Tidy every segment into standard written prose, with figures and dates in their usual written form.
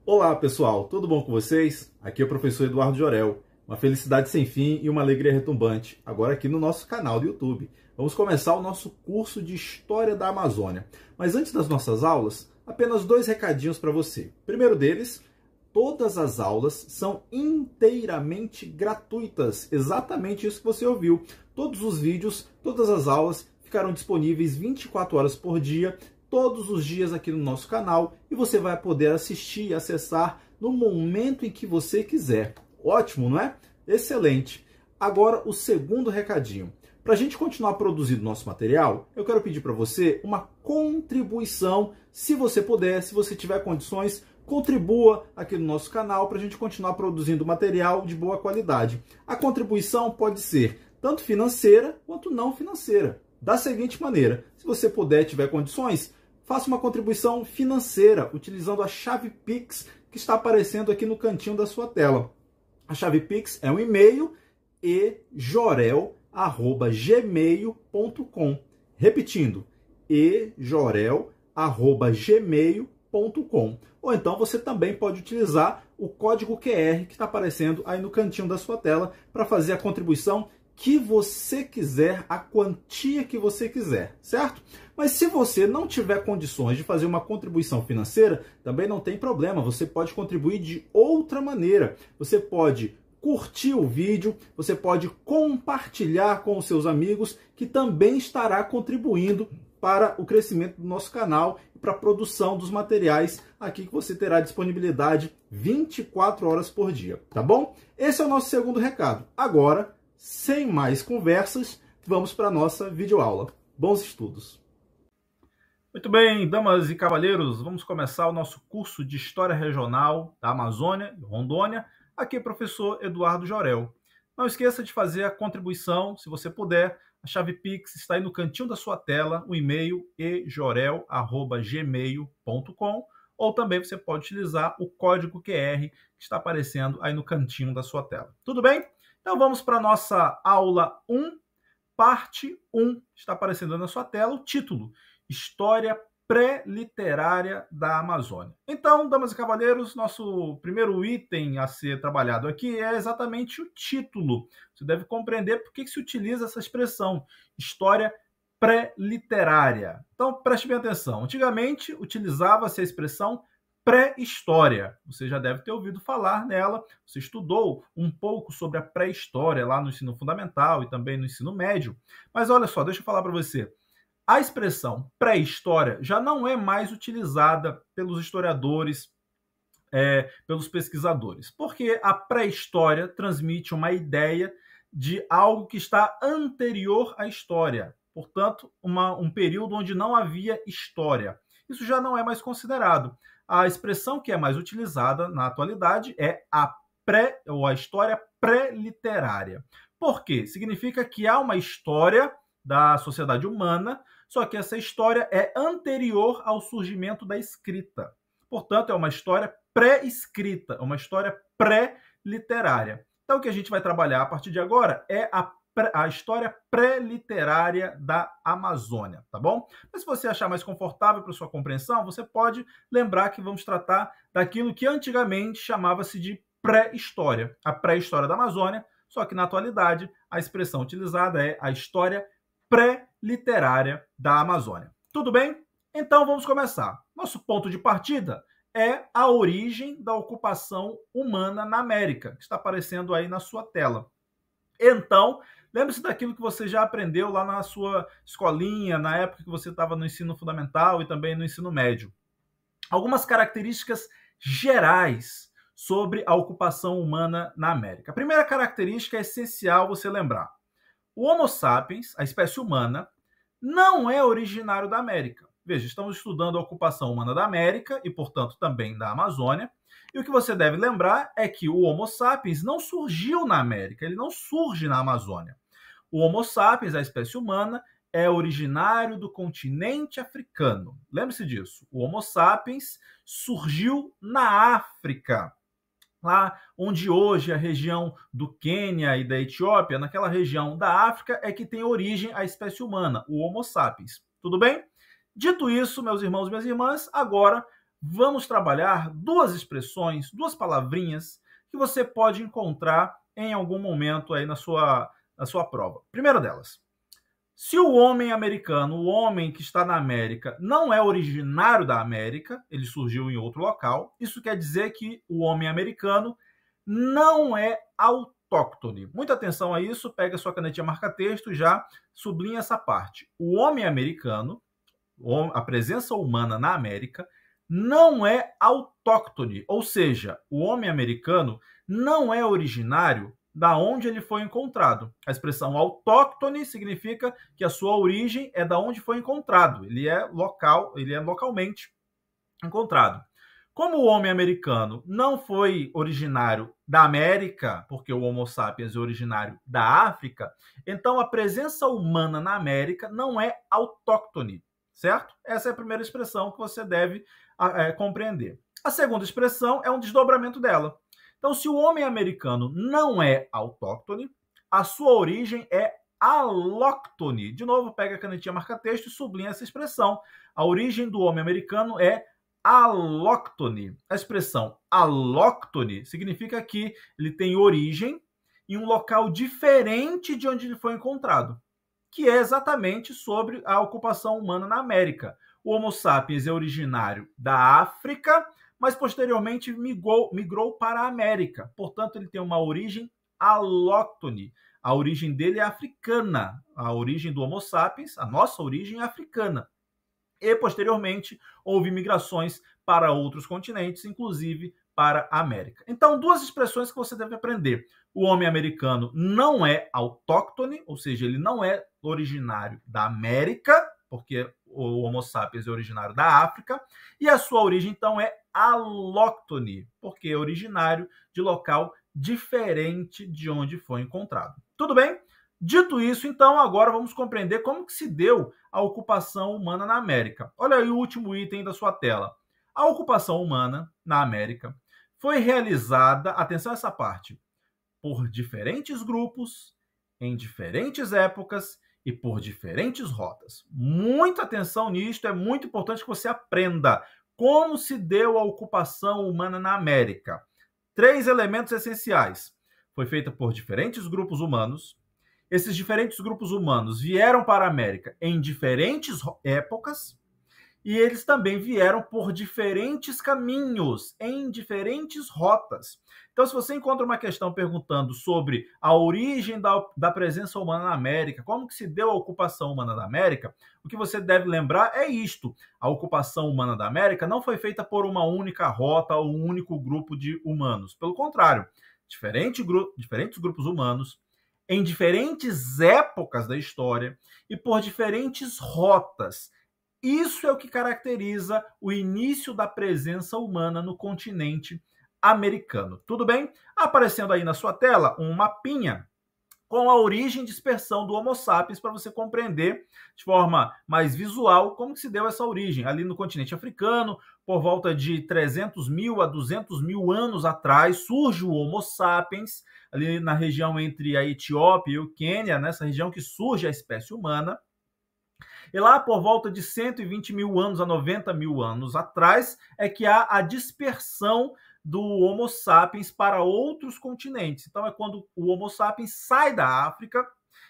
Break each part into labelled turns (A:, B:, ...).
A: Olá pessoal, tudo bom com vocês? Aqui é o professor Eduardo Jorel. Uma felicidade sem fim e uma alegria retumbante, agora aqui no nosso canal do YouTube. Vamos começar o nosso curso de História da Amazônia. Mas antes das nossas aulas, apenas 2 recadinhos para você. O primeiro deles, todas as aulas são inteiramente gratuitas. Exatamente isso que você ouviu. Todos os vídeos, todas as aulas ficarão disponíveis 24 horas por dia, todos os dias aqui no nosso canal, e você vai poder assistir e acessar no momento em que você quiser. Ótimo, não é? Excelente! Agora o segundo recadinho. Para a gente continuar produzindo nosso material, eu quero pedir para você uma contribuição. Se você puder, se você tiver condições, contribua aqui no nosso canal para a gente continuar produzindo material de boa qualidade. A contribuição pode ser tanto financeira quanto não financeira. Da seguinte maneira, se você puder e tiver condições, faça uma contribuição financeira utilizando a chave Pix que está aparecendo aqui no cantinho da sua tela. A chave Pix é um e-mail ejorel@gmail.com. Repetindo, ejorel@gmail.com. Ou então você também pode utilizar o código QR que está aparecendo aí no cantinho da sua tela para fazer a contribuição que você quiser, a quantia que você quiser, certo? Mas se você não tiver condições de fazer uma contribuição financeira, também não tem problema, você pode contribuir de outra maneira. Você pode curtir o vídeo, você pode compartilhar com os seus amigos, que também estará contribuindo para o crescimento do nosso canal e para a produção dos materiais aqui que você terá disponibilidade 24 horas por dia, tá bom? Esse é o nosso segundo recado. Agora, sem mais conversas, vamos para a nossa videoaula. Bons estudos! Muito bem, damas e cavalheiros, vamos começar o nosso curso de História Regional da Amazônia e Rondônia. Aqui é o professor Eduardo Jorel. Não esqueça de fazer a contribuição, se você puder. A chave Pix está aí no cantinho da sua tela, o e-mail ejorel@gmail.com, ou também você pode utilizar o código QR que está aparecendo aí no cantinho da sua tela. Tudo bem? Então vamos para a nossa aula 1, parte 1. Está aparecendo na sua tela o título: História Pré-Literária da Amazônia. Então, damas e cavalheiros, nosso primeiro item a ser trabalhado aqui é exatamente o título. Você deve compreender por que se utiliza essa expressão, história pré-literária. Então, preste bem atenção. Antigamente, utilizava-se a expressão pré-história. Você já deve ter ouvido falar nela. Você estudou um pouco sobre a pré-história lá no ensino fundamental e também no ensino médio. Mas olha só, deixa eu falar para você. A expressão pré-história já não é mais utilizada pelos historiadores, pelos pesquisadores, porque a pré-história transmite uma ideia de algo que está anterior à história, portanto, um período onde não havia história. Isso já não é mais considerado. A expressão que é mais utilizada na atualidade é a história pré-literária. Por quê? Significa que há uma história da sociedade humana, só que essa história é anterior ao surgimento da escrita. Portanto, é uma história pré-escrita, uma história pré-literária. Então, o que a gente vai trabalhar a partir de agora é a história pré-literária da Amazônia, tá bom? Mas se você achar mais confortável para sua compreensão, você pode lembrar que vamos tratar daquilo que antigamente chamava-se de pré-história, a pré-história da Amazônia, só que na atualidade a expressão utilizada é a história pré-literária da Amazônia. Tudo bem? Então vamos começar. Nosso ponto de partida é a origem da ocupação humana na América, que está aparecendo aí na sua tela. Então, lembre-se daquilo que você já aprendeu lá na sua escolinha, na época que você estava no ensino fundamental e também no ensino médio. Algumas características gerais sobre a ocupação humana na América. A primeira característica é essencial você lembrar. O Homo sapiens, a espécie humana, não é originário da América. Veja, estamos estudando a ocupação humana da América e, portanto, também da Amazônia. E o que você deve lembrar é que o Homo sapiens não surgiu na América, ele não surge na Amazônia. O Homo sapiens, a espécie humana, é originário do continente africano. Lembre-se disso. O Homo sapiens surgiu na África. Lá onde hoje a região do Quênia e da Etiópia, naquela região da África, é que tem origem a espécie humana, o Homo sapiens. Tudo bem? Dito isso, meus irmãos e minhas irmãs, agora vamos trabalhar duas expressões, duas palavrinhas que você pode encontrar em algum momento aí na sua prova. Primeira delas, se o homem americano, o homem que está na América, não é originário da América, ele surgiu em outro local, isso quer dizer que o homem americano não é autóctone. Muita atenção a isso, pega sua canetinha marca-texto e já sublinha essa parte. O homem americano, a presença humana na América, não é autóctone, ou seja, o homem americano não é originário da onde ele foi encontrado. A expressão autóctone significa que a sua origem é da onde foi encontrado. Ele é localmente encontrado. Como o homem americano não foi originário da América, porque o Homo sapiens é originário da África, então a presença humana na América não é autóctone, certo? Essa é a primeira expressão que você deve compreender. A segunda expressão é um desdobramento dela. Então, se o homem americano não é autóctone, a sua origem é alóctone. De novo, pega a canetinha marca-texto e sublinha essa expressão. A origem do homem americano é alóctone. A expressão alóctone significa que ele tem origem em um local diferente de onde ele foi encontrado, que é exatamente sobre a ocupação humana na América. O Homo sapiens é originário da África, mas posteriormente migrou para a América. Portanto, ele tem uma origem alóctone. A origem dele é africana. A origem do Homo sapiens, a nossa origem é africana. E, posteriormente, houve migrações para outros continentes, inclusive para a América. Então, duas expressões que você deve aprender. O homem americano não é autóctone, ou seja, ele não é originário da América, porque o Homo sapiens é originário da África, e a sua origem, então, é alóctone, porque é originário de local diferente de onde foi encontrado. Tudo bem? Dito isso, então, agora vamos compreender como que se deu a ocupação humana na América. Olha aí o último item da sua tela. A ocupação humana na América foi realizada, atenção a essa parte, por diferentes grupos, em diferentes épocas e por diferentes rotas. Muita atenção nisto, é muito importante que você aprenda como se deu a ocupação humana na América. 3 elementos essenciais. Foi feita por diferentes grupos humanos. Esses diferentes grupos humanos vieram para a América em diferentes épocas e eles também vieram por diferentes caminhos, em diferentes rotas. Então, se você encontra uma questão perguntando sobre a origem da presença humana na América, como que se deu a ocupação humana da América, o que você deve lembrar é isto. A ocupação humana da América não foi feita por uma única rota ou um único grupo de humanos. Pelo contrário, diferentes grupos humanos, em diferentes épocas da história e por diferentes rotas. Isso é o que caracteriza o início da presença humana no continente americano. Tudo bem? Aparecendo aí na sua tela um mapinha com a origem e dispersão do Homo sapiens para você compreender de forma mais visual como que se deu essa origem. Ali no continente africano, por volta de 300 mil a 200 mil anos atrás, surge o Homo sapiens, ali na região entre a Etiópia e o Quênia, nessa região que surge a espécie humana. E lá por volta de 120 mil anos a 90 mil anos atrás é que há a dispersão do Homo sapiens para outros continentes. Então é quando o Homo sapiens sai da África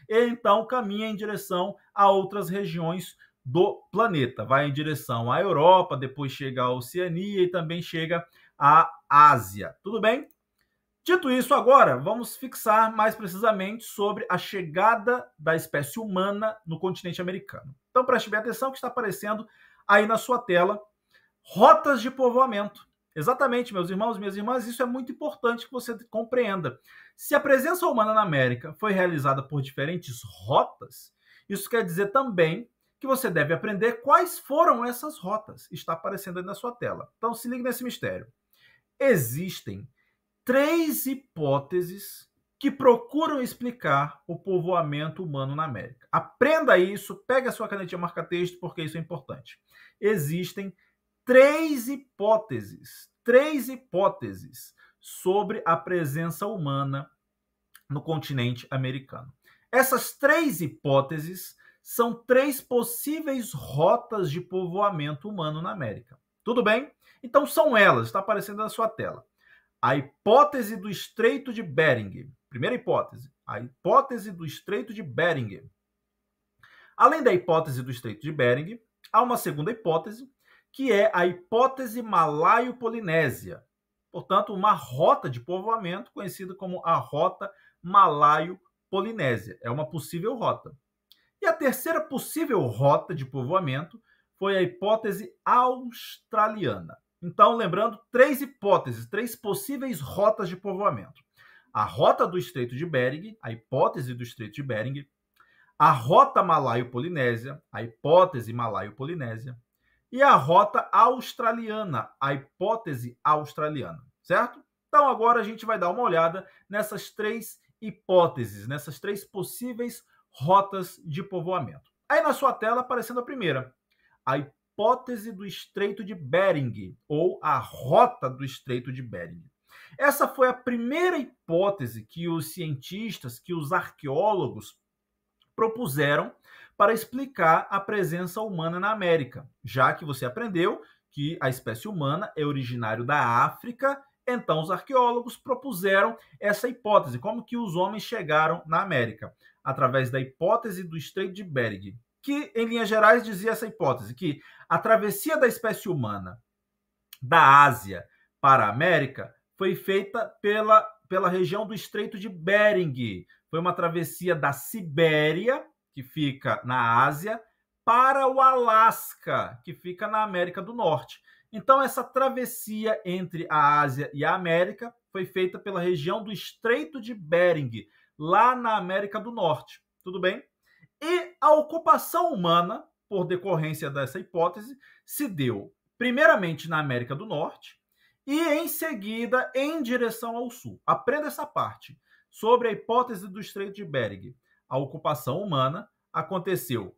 A: e então caminha em direção a outras regiões do planeta. Vai em direção à Europa, depois chega à Oceania e também chega à Ásia. Tudo bem? Dito isso, agora vamos fixar mais precisamente sobre a chegada da espécie humana no continente americano. Então, preste bem atenção que está aparecendo aí na sua tela rotas de povoamento. Exatamente, meus irmãos e minhas irmãs, isso é muito importante que você compreenda. Se a presença humana na América foi realizada por diferentes rotas, isso quer dizer também que você deve aprender quais foram essas rotas. Está aparecendo aí na sua tela. Então, se ligue nesse mistério. Existem 3 hipóteses que procuram explicar o povoamento humano na América. Aprenda isso, pegue a sua canetinha marca-texto, porque isso é importante. Existem 3 hipóteses sobre a presença humana no continente americano. Essas 3 hipóteses são 3 possíveis rotas de povoamento humano na América. Tudo bem? Então são elas, está aparecendo na sua tela. A hipótese do Estreito de Bering. Primeira hipótese, a hipótese do Estreito de Bering. Além da hipótese do Estreito de Bering, há uma segunda hipótese, que é a hipótese malaio-polinésia. Portanto, uma rota de povoamento conhecida como a rota malaio-polinésia. É uma possível rota. E a terceira possível rota de povoamento foi a hipótese australiana. Então, lembrando, três hipóteses, três possíveis rotas de povoamento. A rota do Estreito de Bering, a hipótese do Estreito de Bering, a rota malaio-polinésia, a hipótese malaio-polinésia, e a rota australiana, a hipótese australiana, certo? Então, agora a gente vai dar uma olhada nessas três hipóteses, nessas três possíveis rotas de povoamento. Aí na sua tela aparecendo a primeira, a hipótese do Estreito de Bering, ou a rota do Estreito de Bering. Essa foi a primeira hipótese que os cientistas, que os arqueólogos propuseram para explicar a presença humana na América, já que você aprendeu que a espécie humana é originária da África, então os arqueólogos propuseram essa hipótese, como que os homens chegaram na América, através da hipótese do Estreito de Bering, que, em linhas gerais, dizia essa hipótese, que a travessia da espécie humana da Ásia para a América foi feita pela região do Estreito de Bering. Foi uma travessia da Sibéria, que fica na Ásia, para o Alasca, que fica na América do Norte. Então, essa travessia entre a Ásia e a América foi feita pela região do Estreito de Bering, lá na América do Norte. Tudo bem? E a ocupação humana, por decorrência dessa hipótese, se deu primeiramente na América do Norte e, em seguida, em direção ao sul. Aprenda essa parte. Sobre a hipótese do Estreito de Bering, a ocupação humana aconteceu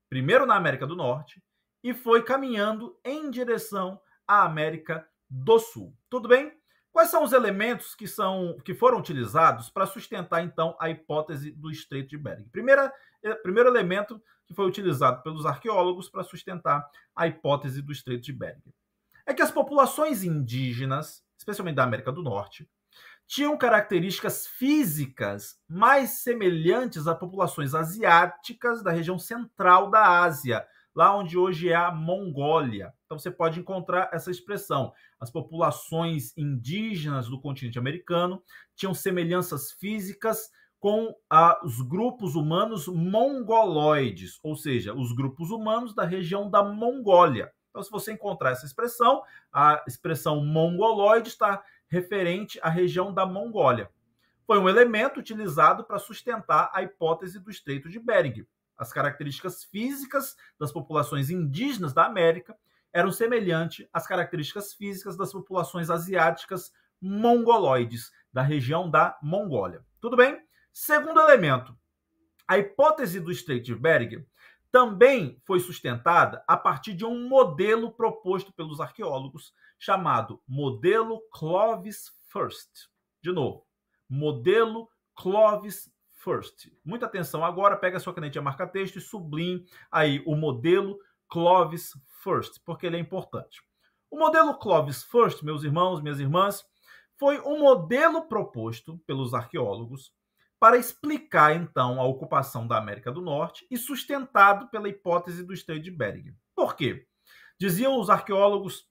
A: primeiro na América do Norte e foi caminhando em direção à América do Sul. Tudo bem? Quais são os elementos que foram utilizados para sustentar, então, a hipótese do Estreito de Bering? Primeiro elemento que foi utilizado pelos arqueólogos para sustentar a hipótese do Estreito de Bering é que as populações indígenas, especialmente da América do Norte, tinham características físicas mais semelhantes a populações asiáticas da região central da Ásia, lá onde hoje é a Mongólia. Então você pode encontrar essa expressão. As populações indígenas do continente americano tinham semelhanças físicas com os grupos humanos mongoloides, ou seja, os grupos humanos da região da Mongólia. Então, se você encontrar essa expressão, a expressão mongoloide está referente à região da Mongólia. Foi um elemento utilizado para sustentar a hipótese do Estreito de Bering. As características físicas das populações indígenas da América eram semelhantes às características físicas das populações asiáticas mongoloides, da região da Mongólia. Tudo bem? Segundo elemento, a hipótese do Estreito de Bering também foi sustentada a partir de um modelo proposto pelos arqueólogos, chamado modelo Clovis-First. De novo, modelo Clovis-First. Muita atenção agora, pega a sua canetinha marca-texto e sublinhe aí o modelo Clovis-First, porque ele é importante. O modelo Clovis-First, meus irmãos, minhas irmãs, foi um modelo proposto pelos arqueólogos para explicar, então, a ocupação da América do Norte e sustentado pela hipótese do Estreito de Bering. Por quê? Diziam os arqueólogos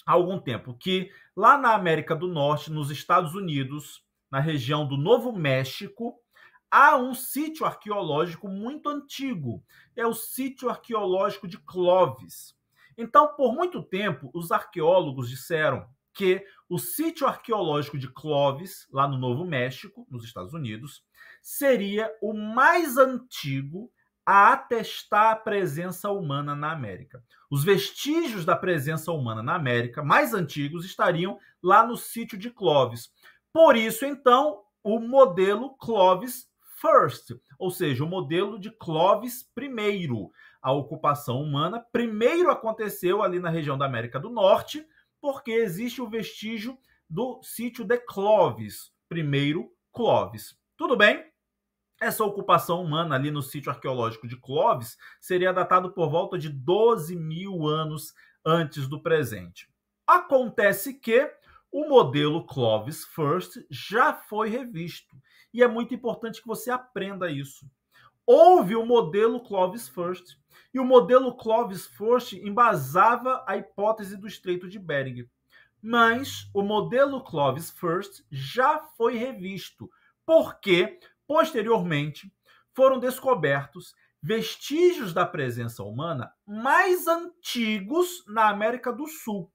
A: há algum tempo que lá na América do Norte, nos Estados Unidos, na região do Novo México, há um sítio arqueológico muito antigo. É o sítio arqueológico de Clovis. Então, por muito tempo, os arqueólogos disseram que o sítio arqueológico de Clovis, lá no Novo México, nos Estados Unidos, seria o mais antigo a atestar a presença humana na América. Os vestígios da presença humana na América mais antigos estariam lá no sítio de Clovis. Por isso, então, o modelo Clovis First, ou seja, o modelo de Clovis I. A ocupação humana primeiro aconteceu ali na região da América do Norte, porque existe o vestígio do sítio de Clovis, primeiro Clovis. Tudo bem? Essa ocupação humana ali no sítio arqueológico de Clovis seria datado por volta de 12.000 anos antes do presente. Acontece que o modelo Clovis First já foi revisto, e é muito importante que você aprenda isso. Houve o modelo Clovis First, e o modelo Clovis First embasava a hipótese do Estreito de Bering. Mas o modelo Clovis First já foi revisto, porque, posteriormente, foram descobertos vestígios da presença humana mais antigos na América do Sul.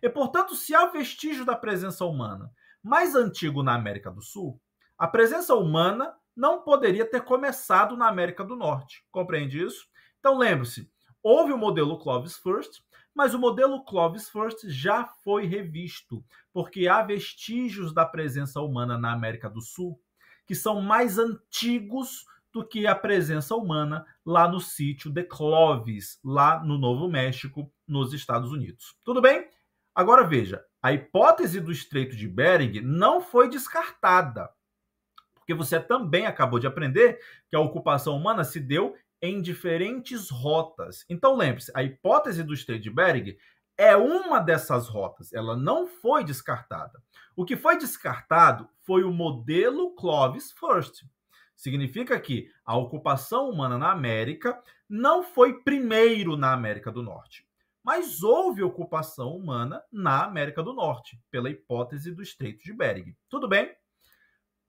A: E, portanto, se há vestígio da presença humana mais antigo na América do Sul, a presença humana não poderia ter começado na América do Norte. Compreende isso? Então, lembre-se, houve o modelo Clovis First, mas o modelo Clovis First já foi revisto, porque há vestígios da presença humana na América do Sul que são mais antigos do que a presença humana lá no sítio de Clovis, lá no Novo México, nos Estados Unidos. Tudo bem? Agora veja, a hipótese do Estreito de Bering não foi descartada, porque você também acabou de aprender que a ocupação humana se deu em diferentes rotas. Então lembre-se, a hipótese do Estreito de Bering é uma dessas rotas, ela não foi descartada. O que foi descartado foi o modelo Clovis First. Significa que a ocupação humana na América não foi primeiro na América do Norte, mas houve ocupação humana na América do Norte, pela hipótese do Estreito de Bering. Tudo bem?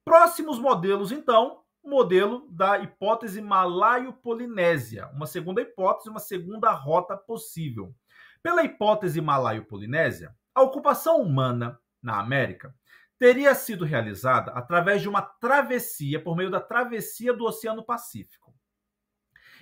A: Próximos modelos, então, o modelo da hipótese malaio-polinésia, uma segunda hipótese, uma segunda rota possível. Pela hipótese malaio-polinésia, a ocupação humana na América teria sido realizada através de uma travessia, por meio da travessia do Oceano Pacífico.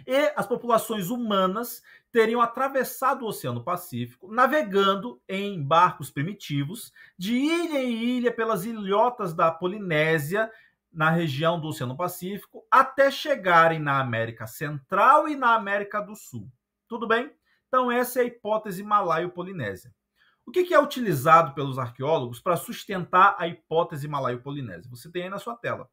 A: E as populações humanas teriam atravessado o Oceano Pacífico, navegando em barcos primitivos, de ilha em ilha pelas ilhotas da Polinésia, na região do Oceano Pacífico, até chegarem na América Central e na América do Sul. Tudo bem? Então, essa é a hipótese malaio-polinésia. O que é utilizado pelos arqueólogos para sustentar a hipótese malaio-polinésia? Você tem aí na sua tela.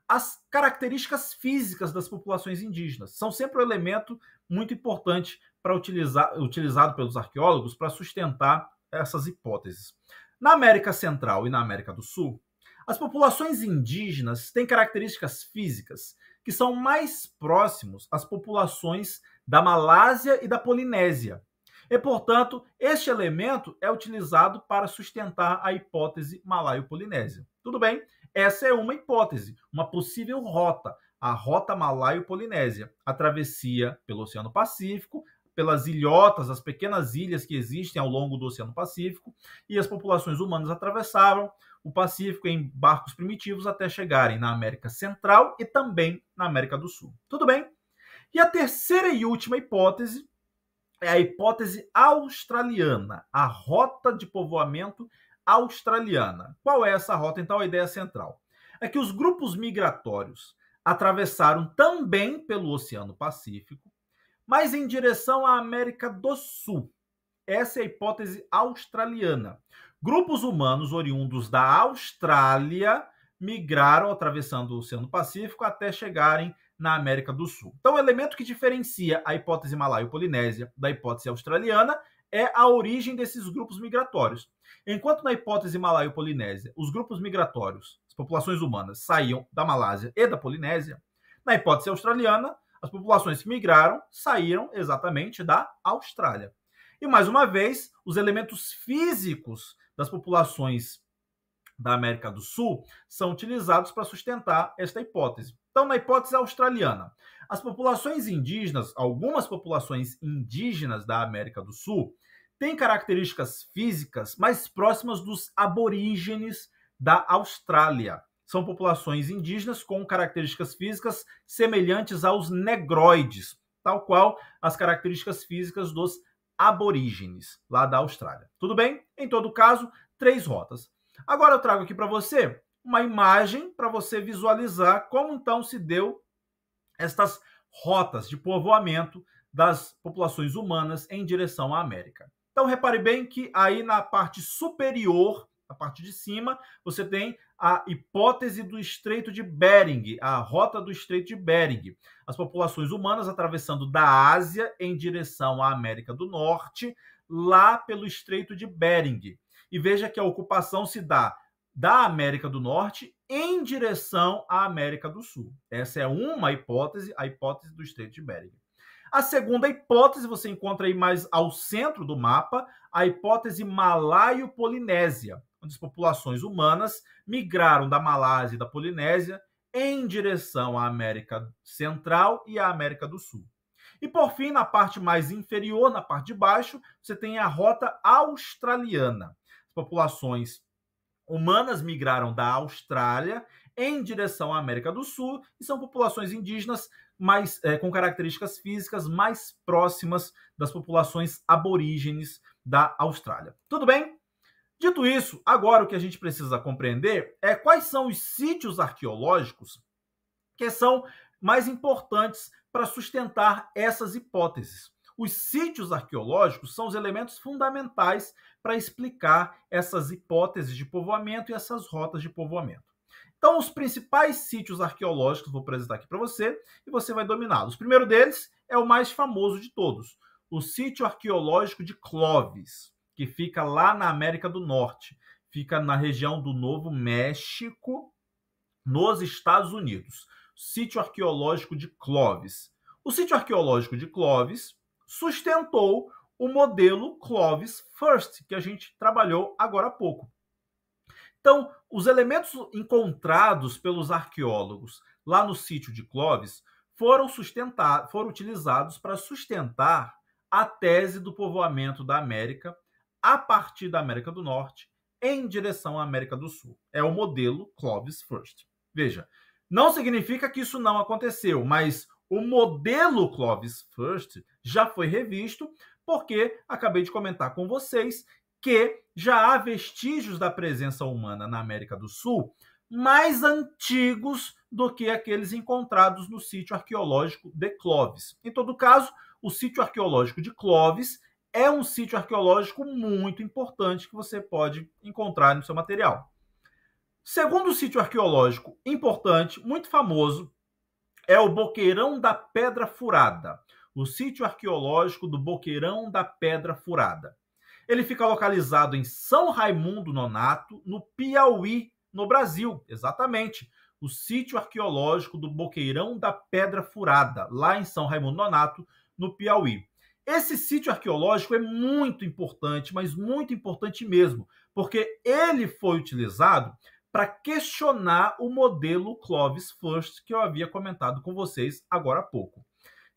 A: As características físicas das populações indígenas são sempre um elemento muito importante para utilizado pelos arqueólogos para sustentar essas hipóteses. Na América Central e na América do Sul, as populações indígenas têm características físicas que são mais próximos às populações da Malásia e da Polinésia. E, portanto, este elemento é utilizado para sustentar a hipótese malaio-polinésia. Tudo bem? Essa é uma hipótese, uma possível rota, a rota malaio-polinésia, a travessia pelo Oceano Pacífico, pelas ilhotas, as pequenas ilhas que existem ao longo do Oceano Pacífico, e as populações humanas atravessavam o Pacífico em barcos primitivos até chegarem na América Central e também na América do Sul. Tudo bem? E a terceira e última hipótese é a hipótese australiana, a rota de povoamento australiana. Qual é essa rota, então? A ideia central é que os grupos migratórios atravessaram também pelo Oceano Pacífico, mas em direção à América do Sul. Essa é a hipótese australiana. Grupos humanos oriundos da Austrália migraram atravessando o Oceano Pacífico até chegarem na América do Sul. Então, o elemento que diferencia a hipótese malaio-polinésia da hipótese australiana é a origem desses grupos migratórios. Enquanto na hipótese malaio-polinésia, os grupos migratórios, as populações humanas, saíam da Malásia e da Polinésia, na hipótese australiana, as populações que migraram saíram exatamente da Austrália. E, mais uma vez, os elementos físicos das populações da América do Sul são utilizados para sustentar esta hipótese. Então, na hipótese australiana, as populações indígenas, algumas populações indígenas da América do Sul, têm características físicas mais próximas dos aborígenes da Austrália. São populações indígenas com características físicas semelhantes aos negroides, tal qual as características físicas dos aborígenes lá da Austrália. Tudo bem? Em todo caso, 3 rotas. Agora eu trago aqui para você uma imagem para você visualizar como então se deu estas rotas de povoamento das populações humanas em direção à América. Então repare bem que aí na parte superior Na parte de cima, você tem a hipótese do Estreito de Bering, a rota do Estreito de Bering. As populações humanas atravessando da Ásia em direção à América do Norte, lá pelo Estreito de Bering. E veja que a ocupação se dá da América do Norte em direção à América do Sul. Essa é uma hipótese, a hipótese do Estreito de Bering. A segunda hipótese você encontra aí mais ao centro do mapa, a hipótese malaio-polinésia, onde as populações humanas migraram da Malásia e da Polinésia em direção à América Central e à América do Sul. E, por fim, na parte mais inferior, na parte de baixo, você tem a rota australiana. As populações humanas migraram da Austrália em direção à América do Sul e são populações indígenas com características físicas mais próximas das populações aborígenes da Austrália. Tudo bem? Dito isso, agora o que a gente precisa compreender é quais são os sítios arqueológicos que são mais importantes para sustentar essas hipóteses. Os sítios arqueológicos são os elementos fundamentais para explicar essas hipóteses de povoamento e essas rotas de povoamento. Então, os principais sítios arqueológicos vou apresentar aqui para você e você vai dominá-los. O primeiro deles é o mais famoso de todos, o sítio arqueológico de Clovis, que fica lá na América do Norte, fica na região do Novo México, nos Estados Unidos. Sítio arqueológico de Clovis. O sítio arqueológico de Clovis sustentou o modelo Clovis First, que a gente trabalhou agora há pouco. Então, os elementos encontrados pelos arqueólogos lá no sítio de Clovis foram utilizados para sustentar a tese do povoamento da América a partir da América do Norte em direção à América do Sul. É o modelo Clovis First. Veja, não significa que isso não aconteceu, mas o modelo Clovis First já foi revisto porque acabei de comentar com vocês que já há vestígios da presença humana na América do Sul mais antigos do que aqueles encontrados no sítio arqueológico de Clovis. Em todo caso, o sítio arqueológico de Clovis é um sítio arqueológico muito importante que você pode encontrar no seu material. Segundo sítio arqueológico importante, muito famoso, é o Boqueirão da Pedra Furada. O sítio arqueológico do Boqueirão da Pedra Furada. Ele fica localizado em São Raimundo Nonato, no Piauí, no Brasil. Exatamente. O sítio arqueológico do Boqueirão da Pedra Furada, lá em São Raimundo Nonato, no Piauí. Esse sítio arqueológico é muito importante, mas muito importante mesmo, porque ele foi utilizado para questionar o modelo Clovis First que eu havia comentado com vocês agora há pouco.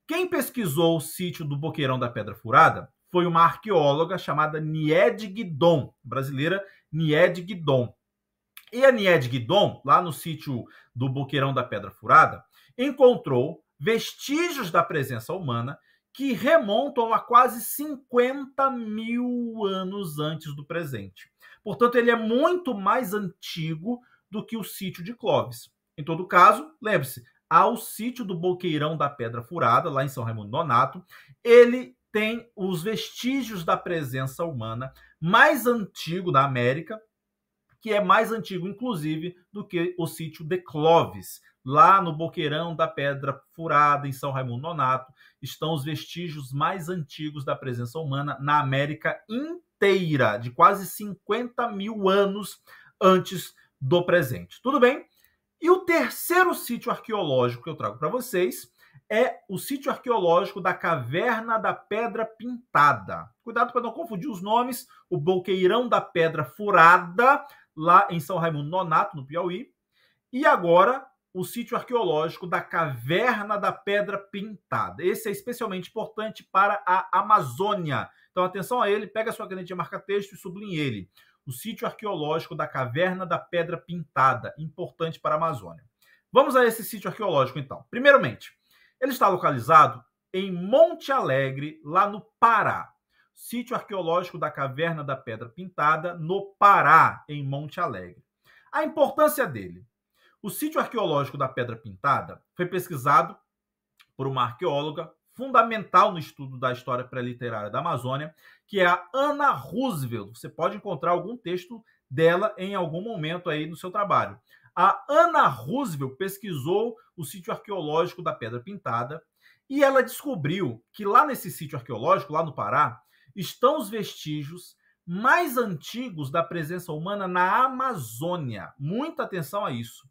A: Quem pesquisou o sítio do Boqueirão da Pedra Furada foi uma arqueóloga chamada Niede Guidon, brasileira Niede Guidon. E a Niede Guidon, lá no sítio do Boqueirão da Pedra Furada, encontrou vestígios da presença humana que remontam a quase 50 mil anos antes do presente. Portanto, ele é muito mais antigo do que o sítio de Clovis. Em todo caso, lembre-se, ao sítio do Boqueirão da Pedra Furada, lá em São Raimundo Nonato, ele tem os vestígios da presença humana mais antigo da América, que é mais antigo, inclusive, do que o sítio de Clovis. Lá no Boqueirão da Pedra Furada, em São Raimundo Nonato, estão os vestígios mais antigos da presença humana na América inteira, de quase 50 mil anos antes do presente. Tudo bem? E o terceiro sítio arqueológico que eu trago para vocês é o sítio arqueológico da Caverna da Pedra Pintada. Cuidado para não confundir os nomes. O Boqueirão da Pedra Furada, lá em São Raimundo Nonato, no Piauí. E agora, o sítio arqueológico da Caverna da Pedra Pintada. Esse é especialmente importante para a Amazônia. Então, atenção a ele, pega a sua canetinha marca-texto e sublinhe ele. O sítio arqueológico da Caverna da Pedra Pintada, importante para a Amazônia. Vamos a esse sítio arqueológico, então. Primeiramente, ele está localizado em Monte Alegre, lá no Pará. Sítio arqueológico da Caverna da Pedra Pintada, no Pará, em Monte Alegre. A importância dele. O sítio arqueológico da Pedra Pintada foi pesquisado por uma arqueóloga fundamental no estudo da história pré-literária da Amazônia, que é a Anna Roosevelt. Você pode encontrar algum texto dela em algum momento aí no seu trabalho. A Anna Roosevelt pesquisou o sítio arqueológico da Pedra Pintada e ela descobriu que lá nesse sítio arqueológico, lá no Pará, estão os vestígios mais antigos da presença humana na Amazônia. Muita atenção a isso.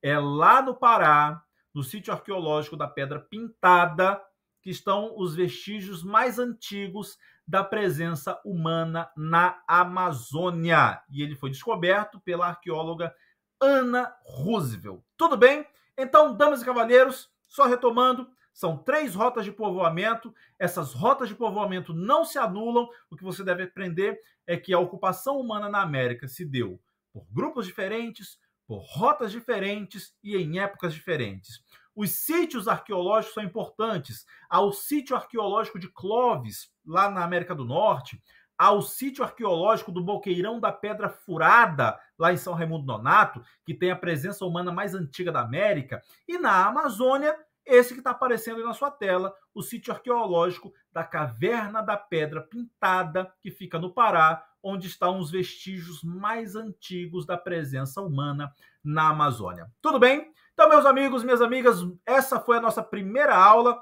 A: É lá no Pará, no sítio arqueológico da Pedra Pintada, que estão os vestígios mais antigos da presença humana na Amazônia. E ele foi descoberto pela arqueóloga Anna Roosevelt. Tudo bem? Então, damas e cavalheiros, só retomando, são 3 rotas de povoamento. Essas rotas de povoamento não se anulam. O que você deve aprender é que a ocupação humana na América se deu por grupos diferentes, por rotas diferentes e em épocas diferentes. Os sítios arqueológicos são importantes. Há o sítio arqueológico de Clovis, lá na América do Norte. Há o sítio arqueológico do Boqueirão da Pedra Furada, lá em São Raimundo Nonato, que tem a presença humana mais antiga da América. E na Amazônia, esse que está aparecendo aí na sua tela, o sítio arqueológico da Caverna da Pedra Pintada, que fica no Pará, onde estão os vestígios mais antigos da presença humana na Amazônia. Tudo bem? Então, meus amigos, minhas amigas, essa foi a nossa primeira aula.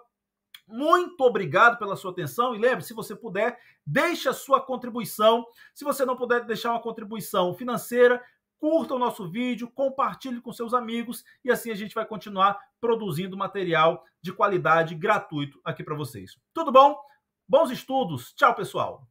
A: Muito obrigado pela sua atenção e lembre, se você puder, deixe a sua contribuição. Se você não puder deixar uma contribuição financeira, curta o nosso vídeo, compartilhe com seus amigos e assim a gente vai continuar produzindo material de qualidade gratuito aqui para vocês. Tudo bom? Bons estudos. Tchau, pessoal.